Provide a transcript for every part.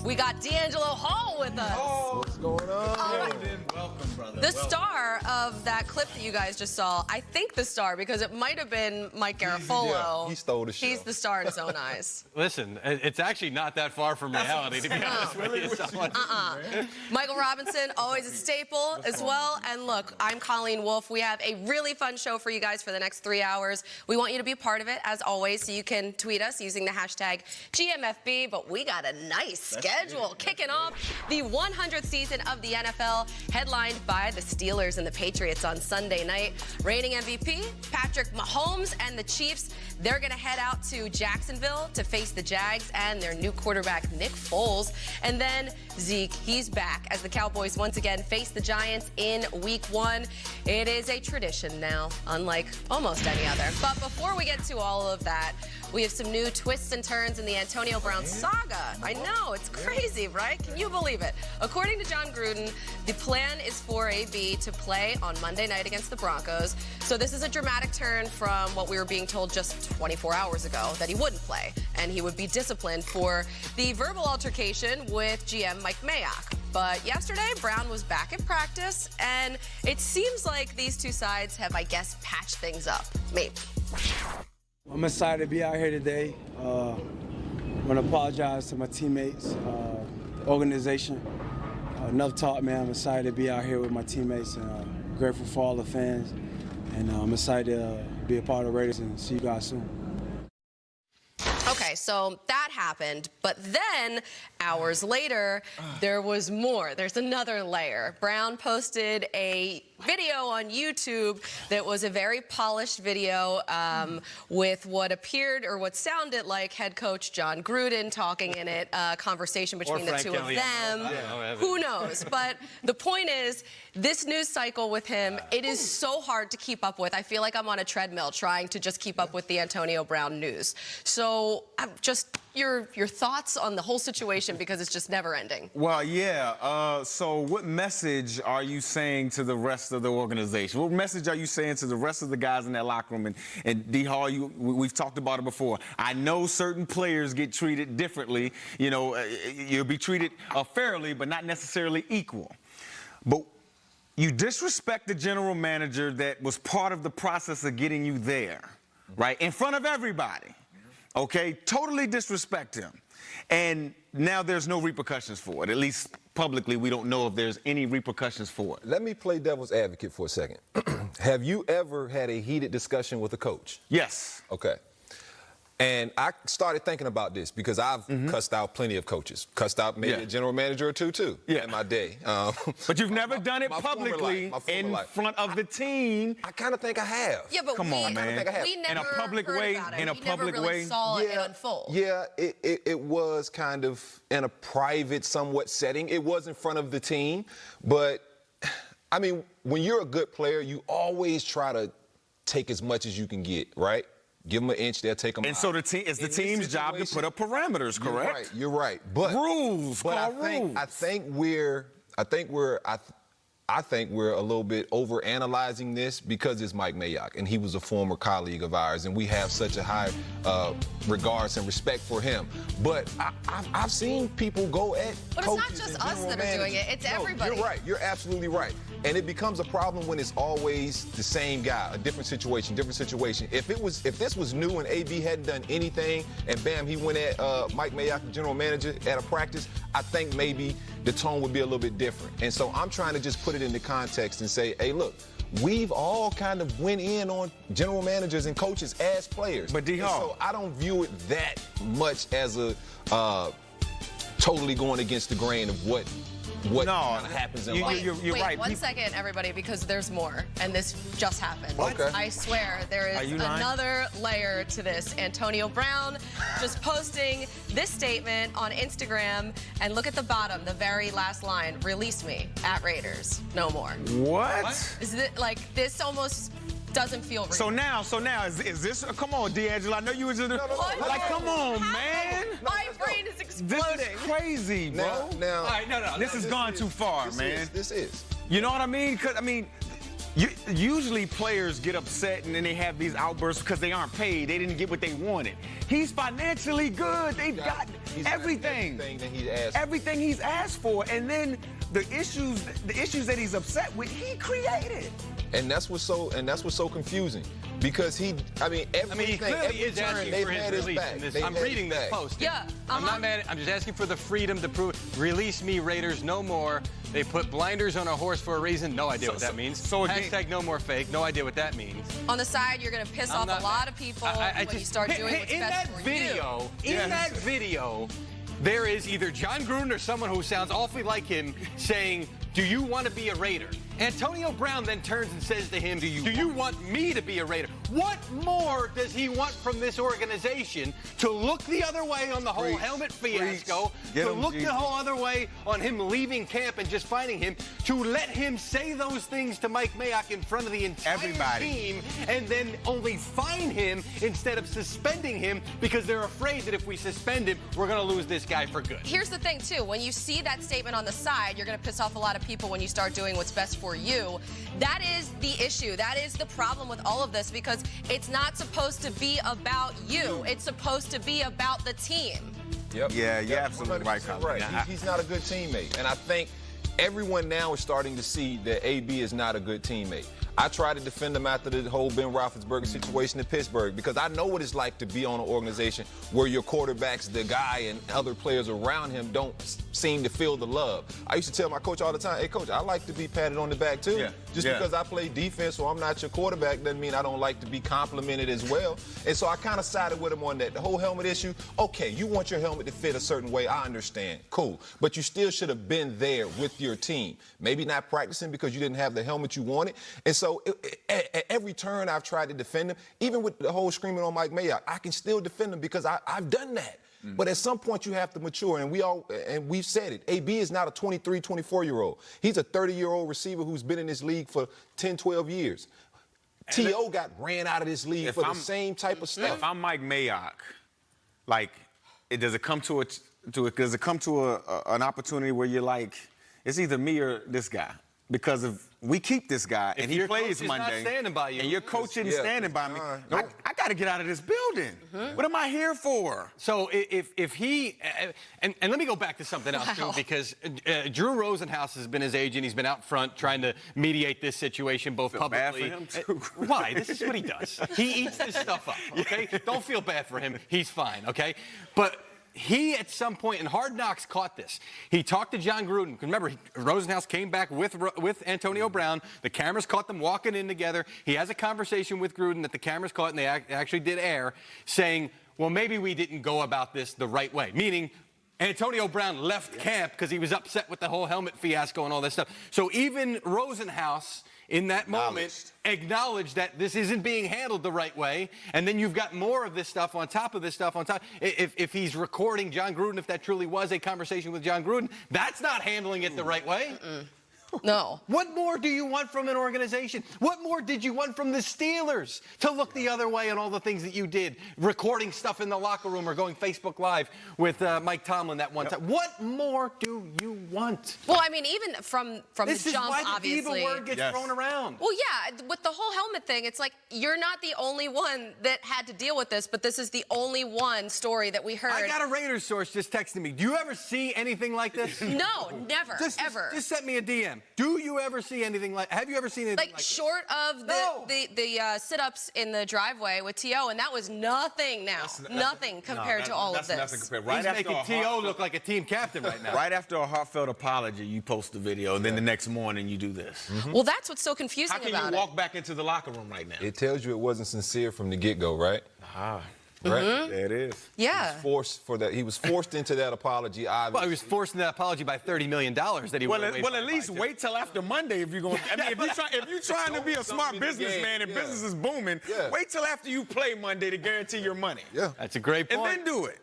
We got DeAngelo Hall with us. Oh, what's going on? Welcome, brother. The star of that clip that you guys just saw, I think the star, because it might have been Mike Garafolo. He stole the show. He's the star in his own eyes. Listen, it's actually not that far from reality, to be honest with you. Michael Robinson, always a staple as well. And look, I'm Colleen Wolfe. We have a really fun show for you guys for the next 3 hours. We want you to be part of it, as always, so you can tweet us using the hashtag GMFB. But we got a nice schedule kicking off the 100th season of the NFL, headlined by the Steelers and the Patriots on Sunday night. Reigning MVP, Patrick Mahomes and the Chiefs, they're going to head out to Jacksonville to face the Jags and their new quarterback, Nick Foles. And then Zeke, he's back as the Cowboys once again face the Giants in Week 1. It is a tradition now, unlike almost any other. But before we get to all of that, we have some new twists and turns in the Antonio Brown saga. I know, it's crazy, right? Can you believe it? According to John Gruden, the plan is for AB to play on Monday night against the Broncos. So this is a dramatic turn from what we were being told just 24 hours ago, that he wouldn't play and he would be disciplined for the verbal altercation with GM Mike Mayock. But yesterday, Brown was back in practice, and it seems like these two sides have, I guess, patched things up. Maybe. I'm excited to be out here today. I want to apologize to my teammates, the organization. Enough talk, man. I'm excited to be out here with my teammates, and grateful for all the fans. And I'm excited to be a part of the Raiders and see you guys soon. Okay, so that happened, but then hours later, there was more. There's another layer. Brown posted a video on YouTube that was a very polished video with what appeared or what sounded like head coach John Gruden talking in it, a conversation between the two of them. Who knows? But the point is, this news cycle with him, it is so hard to keep up with. I feel like I'm on a treadmill trying to just keep up with the Antonio Brown news. So just your thoughts on the whole situation, because it's just never ending. Well, yeah. So what message are you saying to the rest of the organization? What message are you saying to the rest of the guys in that locker room? And D. Hall, we've talked about it before. I know certain players get treated differently. You know, you'll be treated fairly, but not necessarily equal. But you disrespect the general manager that was part of the process of getting you there, right? In front of everybody. Okay, totally disrespect him. And now there's no repercussions for it. At least publicly, we don't know if there's any repercussions for it. Let me play devil's advocate for a second. Have you ever had a heated discussion with a coach? Yes. Okay. And I started thinking about this because I've cussed out plenty of coaches. Cussed out maybe a general manager or two, too, in my day. But you've never done it publicly in front of the team. I kind of think I have. Yeah, but come on, man. We never in a public way. In a public way. Saw it unfold. Yeah, it was kind of in a private, somewhat setting. It was in front of the team. But, I mean, when you're a good player, you always try to take as much as you can get, right? Give them an inch, they'll take them out. And so it's the team's job to put up parameters, correct? You're right. But rules, but I think we're a little bit overanalyzing this because it's Mike Mayock, and he was a former colleague of ours, and we have such a high regards and respect for him. But I've seen people go at But it's not just us that are doing it, it's everybody. You're right. You're absolutely right. And it becomes a problem when it's always the same guy, a different situation, different situation. If this was new and AB hadn't done anything, and bam, he went at Mike Mayock, the general manager, at a practice, I think maybe the tone would be a little bit different. And so I'm trying to just put it into context and say, hey, look, we've all kind of went in on general managers and coaches as players. But D-Hall, so I don't view it that much as a totally going against the grain of what kind of happens in life. You're Wait, right. one second, everybody, because there's more, and this just happened. Okay. I swear there is another layer to this. Antonio Brown just posting this statement on Instagram, and look at the bottom, the very last line, release me, at Raiders, no more. What? Is it like this almost doesn't feel real? So now, is this, come on, DeAngelo, I know you was in the, like, come on, man. My brain is exploding. This is crazy, bro. Now, all right, no, this has gone too far, man. This is. You know what I mean? Because, I mean, usually players get upset and then they have these outbursts because they aren't paid. They didn't get what they wanted. He's financially good. They've got He's gotten everything that he's asked for. And then the issues that he's upset with, he created. And that's what's so confusing. Because he clearly is asking for his release in this. I'm reading this post. Yeah, I'm not mad. I'm just asking for the freedom to prove, release me, Raiders, no more. They put blinders on a horse for a reason. No idea what that means. So again, hashtag no more fake. No idea what that means. On the side, you're going to piss off a lot of people when you start doing what's best for you. In that video, there is either John Gruden or someone who sounds awfully like him saying, "Do you want to be a Raider?" Antonio Brown then turns and says to him, "Do you want me to be a Raider?" What more does he want from this organization to look the other way on the whole helmet fiasco, to look the whole other way on him leaving camp and just finding him, to let him say those things to Mike Mayock in front of the entire team and then only fine him instead of suspending him because they're afraid that if we suspend him, we're going to lose this guy for good? Here's the thing, too. When you see that statement on the side, you're going to piss off a lot of people when you start doing what's best for you. That is the issue. That is the problem with all of this, because it's not supposed to be about you. It's supposed to be about the team. Yep. Yeah, you're absolutely right, Colin. Right. He's not a good teammate. And I think everyone now is starting to see that AB is not a good teammate. I tried to defend him after the whole Ben Roethlisberger situation in Pittsburgh because I know what it's like to be on an organization where your quarterback's the guy and other players around him don't seem to feel the love. I used to tell my coach all the time, "Hey, coach, I like to be patted on the back too. Just because I play defense or I'm not your quarterback doesn't mean I don't like to be complimented as well." And so I kind of sided with him on that. The whole helmet issue, okay, you want your helmet to fit a certain way, I understand, cool. But you still should have been there with your team. Maybe not practicing because you didn't have the helmet you wanted. And so at every turn I've tried to defend him, even with the whole screaming on Mike Mayock, I can still defend him because I've done that. But at some point you have to mature, and we've said it. AB is not a 23, 24-year-old. He's a 30-year-old receiver who's been in this league for 10, 12 years. T.O. got ran out of this league for the same type of stuff. If I'm Mike Mayock, like, does it come to an opportunity where you're like, it's either me or this guy? Because if we keep this guy and he plays Monday, and your coach isn't standing by me, I got to get out of this building. What am I here for? So if he and let me go back to something else too, because Drew Rosenhaus has been his agent. He's been out front trying to mediate this situation both publicly. Bad for him too. Why? This is what he does. He eats this stuff up. Okay, don't feel bad for him. He's fine. Okay, but he, at some point, and Hard Knocks caught this. He talked to John Gruden. Remember, Rosenhaus came back with Antonio Brown. The cameras caught them walking in together. He has a conversation with Gruden that the cameras caught, and they actually did air, saying, well, maybe we didn't go about this the right way. Meaning, Antonio Brown left camp because he was upset with the whole helmet fiasco and all this stuff. So even Rosenhaus, in that moment, acknowledge that this isn't being handled the right way, and then you've got more of this stuff on top of this stuff on top. If he's recording John Gruden, if that truly was a conversation with John Gruden, that's not handling it the right way. No. What more do you want from an organization? What more did you want from the Steelers to look the other way on all the things that you did? Recording stuff in the locker room or going Facebook Live with Mike Tomlin that one time. What more do you want? Well, I mean, even from this the jump, is why obviously. The evil word gets thrown around. Well, yeah, with the whole helmet thing, it's like you're not the only one that had to deal with this, but this is the only one story that we heard. I got a Raiders source just texting me. Do you ever see anything like this? No, never, ever. Just sent me a DM. Do you ever see anything like? Have you ever seen anything like short of the sit-ups in the driveway with T.O., and that was nothing now. Nothing compared to all of this. Nothing compared. He's making T.O. look like a team captain right now. Right after a heartfelt apology, you post the video, and then the next morning you do this. Well, that's what's so confusing about it. How can you walk back into the locker room right now? It tells you it wasn't sincere from the get-go, right? Right? There it is. Yeah. He was forced into that apology, obviously. Well, he was forced into that apology by $30 million that he Well, at least wait till after Monday if you're going. I mean, if you're trying to be a smart businessman and business is booming, wait till after you play Monday to guarantee your money. Yeah, that's a great point. And then do it.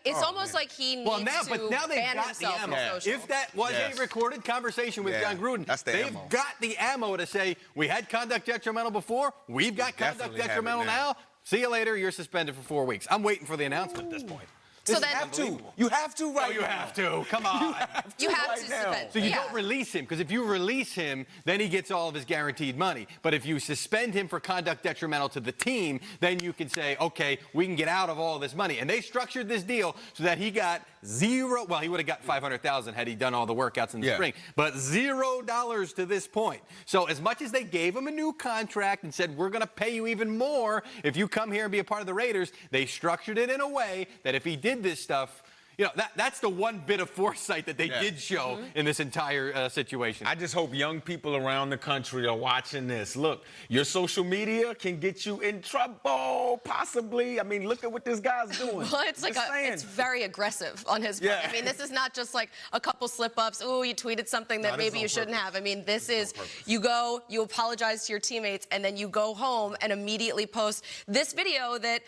It's almost like he needs to ban himself from social. If that was a recorded conversation with John Gruden, they've got the ammo to say, we had conduct detrimental before, we've got conduct detrimental now. See you later, you're suspended for 4 weeks. I'm waiting for the announcement at this point. So You then have to. You have to right Oh, you now. have to. Come on. you have right to now. suspend. So you Yeah. don't release him, because if you release him, then he gets all of his guaranteed money. But if you suspend him for conduct detrimental to the team, then you can say, okay, we can get out of all this money. And they structured this deal so that he got zero. Well, he would have got $500,000 had he done all the workouts in the spring, but $0 to this point. So as much as they gave him a new contract and said, we're going to pay you even more if you come here and be a part of the Raiders, they structured it in a way that if he did this stuff, you know, that's the one bit of foresight that they did show in this entire situation. I just hope young people around the country are watching this. Look, your social media can get you in trouble, possibly. I mean, look at what this guy's doing. Well, it's like it's very aggressive on his part. Yeah. I mean, this is not just like a couple slip-ups. Oh, you tweeted something that maybe you shouldn't have. I mean, this is you go, you apologize to your teammates, and then you go home and immediately post this video that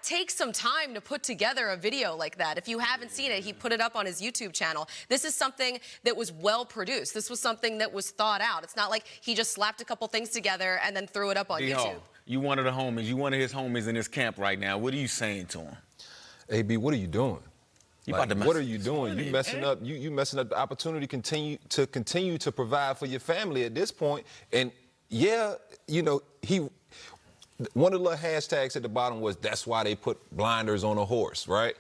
takes some time to put together a video like that. If you haven't seen it, he put it up on his YouTube channel. This is something that was well produced. This was something that was thought out. It's not like he just slapped a couple things together and then threw it up on YouTube. You one of the homies. You one of his homies in his camp right now. What are you saying to him? AB, what are you doing? About to mess what are up you his doing? money, You messing up. You messing up the opportunity to continue to provide for your family at this point. And yeah, you know, one of the little hashtags at the bottom was that's why they put blinders on a horse, right?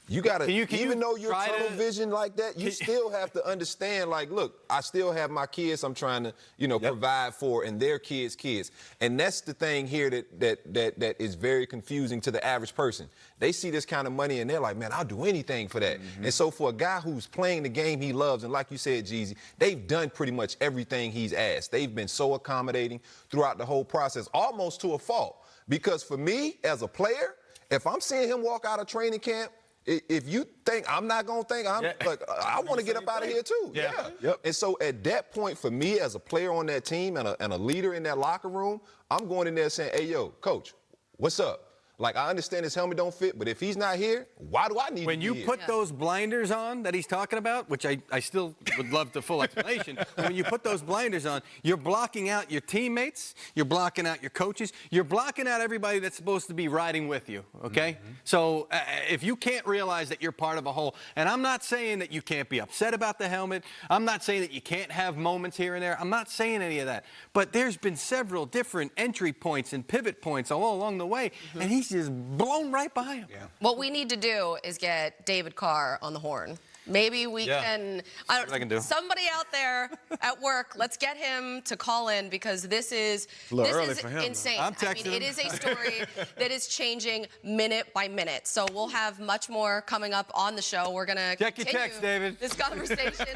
You gotta, even though you're tunnel vision like that, you still have to understand, like, look, I still have my kids I'm trying to, you know, provide for, and their kids' kids. And that's the thing here that is very confusing to the average person. They see this kind of money and they're like, man, I'll do anything for that. And so for a guy who's playing the game he loves, and like you said, Jeezy, they've done pretty much everything he's asked. They've been so accommodating throughout the whole process, almost to a fault. Because for me, as a player, if I'm seeing him walk out of training camp, if you think I'm not going to think, like, I want to get up out of here too. And so at that point, for me as a player on that team and a leader in that locker room, I'm going in there saying, hey, yo, coach, what's up? Like, I understand his helmet don't fit, but if he's not here, why do I need to be When you here? put those blinders on that he's talking about, which I still would love the full explanation, but when you put those blinders on, you're blocking out your teammates, you're blocking out your coaches, you're blocking out everybody that's supposed to be riding with you, okay? So if you can't realize that you're part of a whole, and I'm not saying that you can't be upset about the helmet, I'm not saying that you can't have moments here and there, I'm not saying any of that, but there's been several different entry points and pivot points all along the way, and he's just blown right by him. What we need to do is get David Carr on the horn. Maybe we can. I can do. Somebody out there at work, let's get him to call in, because this is insane. I'm texting it him. is a story that is changing minute by minute. So we'll have much more coming up on the show. We're gonna check your text, David. This conversation.